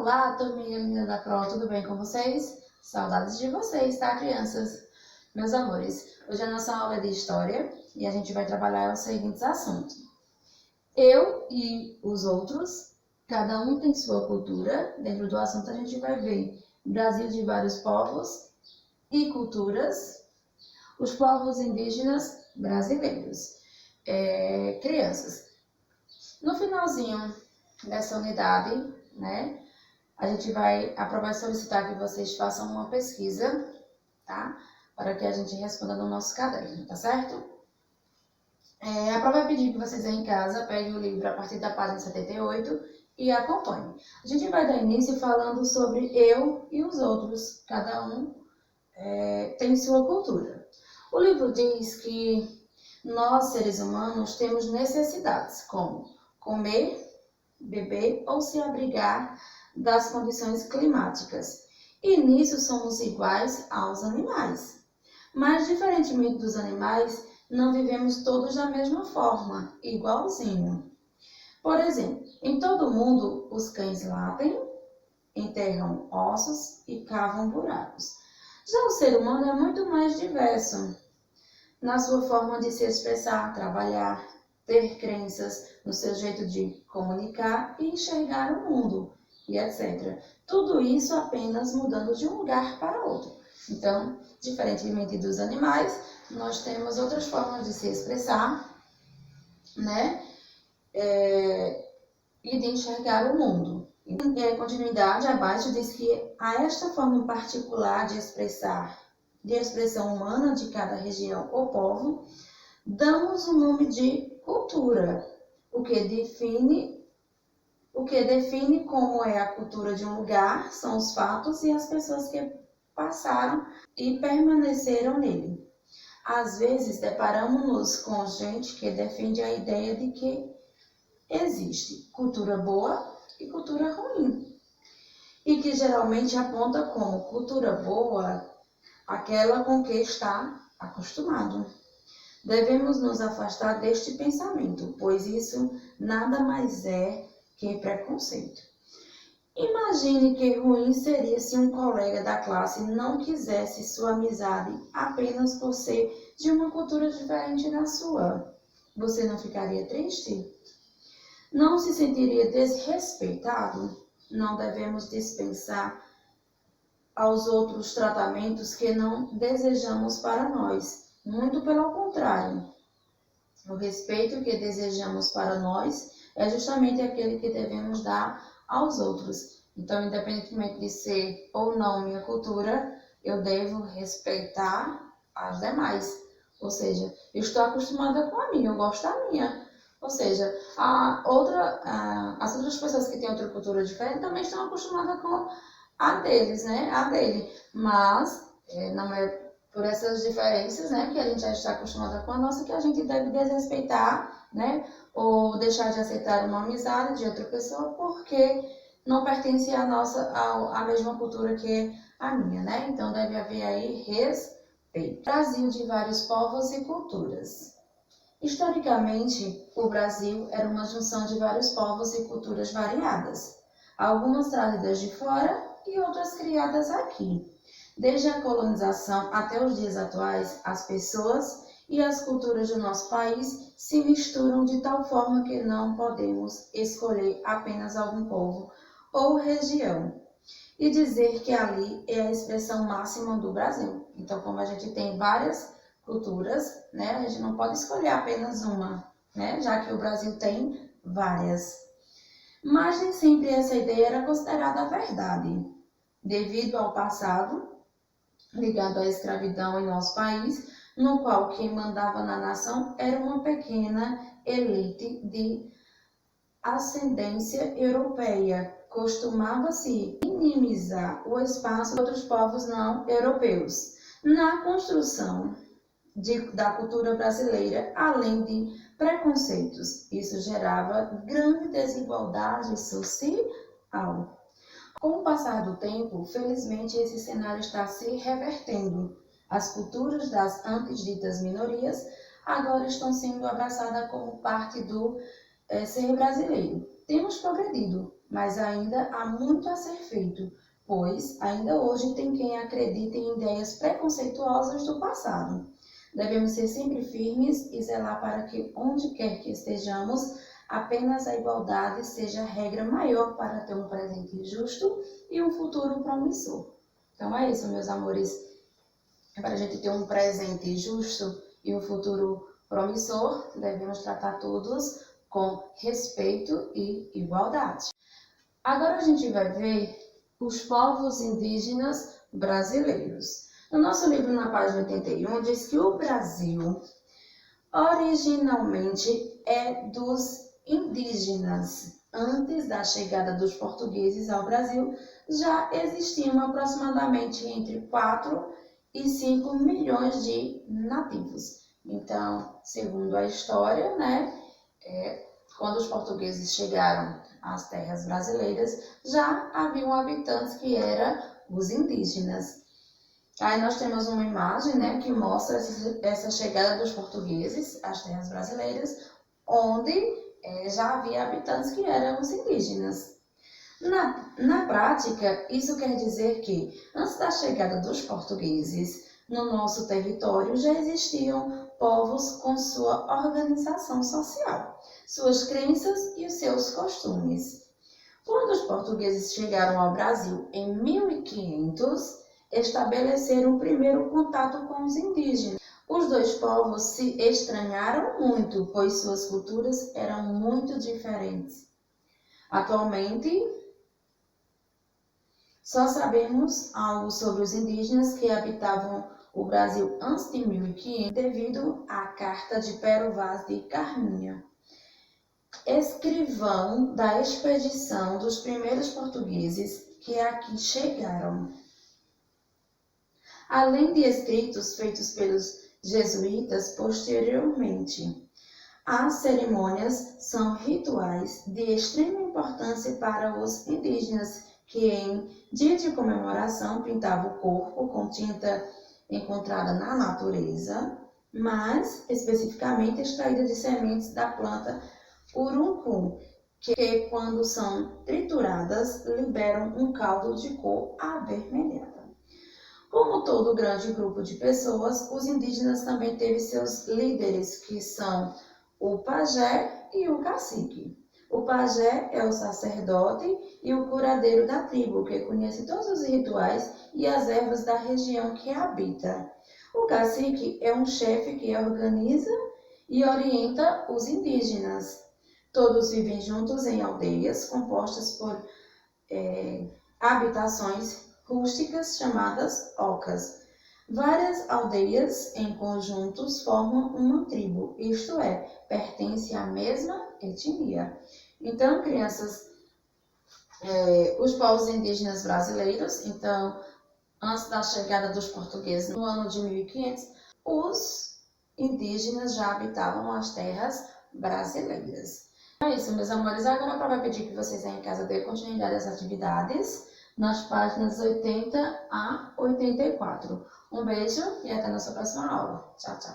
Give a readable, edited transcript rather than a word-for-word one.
Olá, turminha linda da Pro, tudo bem com vocês? Saudades de vocês, tá, crianças? Meus amores, hoje a nossa aula é de História e a gente vai trabalhar os seguintes assuntos. Eu e os outros, cada um tem sua cultura. Dentro do assunto a gente vai ver Brasil de vários povos e culturas, os povos indígenas brasileiros. Crianças, no finalzinho dessa unidade, né? A gente vai solicitar que vocês façam uma pesquisa, tá? Para que a gente responda no nosso caderno, tá certo? A prova vai pedir que vocês aí em casa peguem o livro a partir da página 78 e acompanhem. A gente vai dar início falando sobre eu e os outros. Cada um tem sua cultura. O livro diz que nós, seres humanos, temos necessidades como comer, beber ou se abrigar das condições climáticas. E nisso somos iguais aos animais. Mas, diferentemente dos animais, não vivemos todos da mesma forma, igualzinho. Por exemplo, em todo o mundo, os cães latem, enterram ossos e cavam buracos. Já o ser humano é muito mais diverso na sua forma de se expressar, trabalhar, ter crenças, no seu jeito de comunicar e enxergar o mundo, e etc. Tudo isso apenas mudando de um lugar para outro. Então, diferentemente dos animais, nós temos outras formas de se expressar, né? E de enxergar o mundo. Em continuidade, abaixo diz que a esta forma particular de expressão humana de cada região ou povo, damos o nome de cultura, o que define como é a cultura de um lugar são os fatos e as pessoas que passaram e permaneceram nele. Às vezes, deparamos-nos com gente que defende a ideia de que existe cultura boa e cultura ruim, e que geralmente aponta como cultura boa aquela com que está acostumado. Devemos nos afastar deste pensamento, pois isso nada mais é que preconceito. Imagine que ruim seria se um colega da classe não quisesse sua amizade apenas por ser de uma cultura diferente da sua. Você não ficaria triste? Não se sentiria desrespeitado? Não devemos dispensar aos outros tratamentos que não desejamos para nós. Muito pelo contrário. O respeito que desejamos para nós é justamente aquele que devemos dar aos outros. Então, independentemente de ser ou não minha cultura, eu devo respeitar as demais. Ou seja, eu estou acostumada com a minha, eu gosto da minha. Ou seja, as outras pessoas que têm outra cultura diferente também estão acostumadas com a deles, né? A dele. Mas não é por essas diferenças, né, que a gente já está acostumada com a nossa, que a gente deve desrespeitar, né, ou deixar de aceitar uma amizade de outra pessoa porque não pertence à mesma cultura que a minha, né? Então deve haver aí respeito. Brasil de vários povos e culturas. Historicamente, o Brasil era uma junção de vários povos e culturas variadas, algumas trazidas de fora e outras criadas aqui. Desde a colonização até os dias atuais, as pessoas e as culturas do nosso país se misturam de tal forma que não podemos escolher apenas algum povo ou região e dizer que ali é a expressão máxima do Brasil. Então, como a gente tem várias culturas, né, a gente não pode escolher apenas uma, né, já que o Brasil tem várias. Mas nem sempre essa ideia era considerada verdade, devido ao passado ligado à escravidão em nosso país, no qual quem mandava na nação era uma pequena elite de ascendência europeia. Costumava-se minimizar o espaço de outros povos não europeus na construção da cultura brasileira, além de preconceitos. Isso gerava grande desigualdade social. Com o passar do tempo, felizmente esse cenário está se revertendo. As culturas das antes ditas minorias agora estão sendo abraçadas como parte do ser brasileiro. temos progredido, mas ainda há muito a ser feito, pois ainda hoje tem quem acredita em ideias preconceituosas do passado. Devemos ser sempre firmes e zelar para que, onde quer que estejamos, apenas a igualdade seja a regra maior para ter um presente justo e um futuro promissor. Então é isso, meus amores. Para a gente ter um presente justo e um futuro promissor, devemos tratar todos com respeito e igualdade. Agora a gente vai ver os povos indígenas brasileiros. No nosso livro, na página 81, diz que o Brasil originalmente é dos indígenas. Antes da chegada dos portugueses ao Brasil, já existiam aproximadamente entre 4 e 5 milhões de nativos. Então, segundo a história, quando os portugueses chegaram às terras brasileiras, já haviam habitantes que eram os indígenas. Aí nós temos uma imagem, que mostra essa chegada dos portugueses às terras brasileiras, onde já havia habitantes que eram os indígenas. Na prática, isso quer dizer que, antes da chegada dos portugueses no nosso território, já existiam povos com sua organização social, suas crenças e os seus costumes. Quando os portugueses chegaram ao Brasil em 1500, estabeleceram o primeiro contato com os indígenas. Os dois povos se estranharam muito, pois suas culturas eram muito diferentes. Atualmente, só sabemos algo sobre os indígenas que habitavam o Brasil antes de 1500 devido à carta de Pero Vaz de Carminha, escrivão da expedição dos primeiros portugueses que aqui chegaram. Além de escritos feitos pelos jesuítas posteriormente. As cerimônias são rituais de extrema importância para os indígenas, que em dia de comemoração pintavam o corpo com tinta encontrada na natureza, mas especificamente extraída de sementes da planta urucum, que quando são trituradas liberam um caldo de cor avermelhada. Como todo grande grupo de pessoas, os indígenas também teve seus líderes, que são o pajé e o cacique. O pajé é o sacerdote e o curadeiro da tribo, que conhece todos os rituais e as ervas da região que habita. O cacique é um chefe que organiza e orienta os indígenas. Todos vivem juntos em aldeias compostas por habitações rústicas chamadas ocas. Várias aldeias em conjuntos formam uma tribo, isto é, pertencem à mesma etnia. Então, crianças, os povos indígenas brasileiros, então, antes da chegada dos portugueses no ano de 1500, os indígenas já habitavam as terras brasileiras. É isso, meus amores. Agora a Prova vai pedir que vocês aí em casa dêem continuidade às atividades nas páginas 80 a 84. Um beijo e até a nossa próxima aula. Tchau, tchau.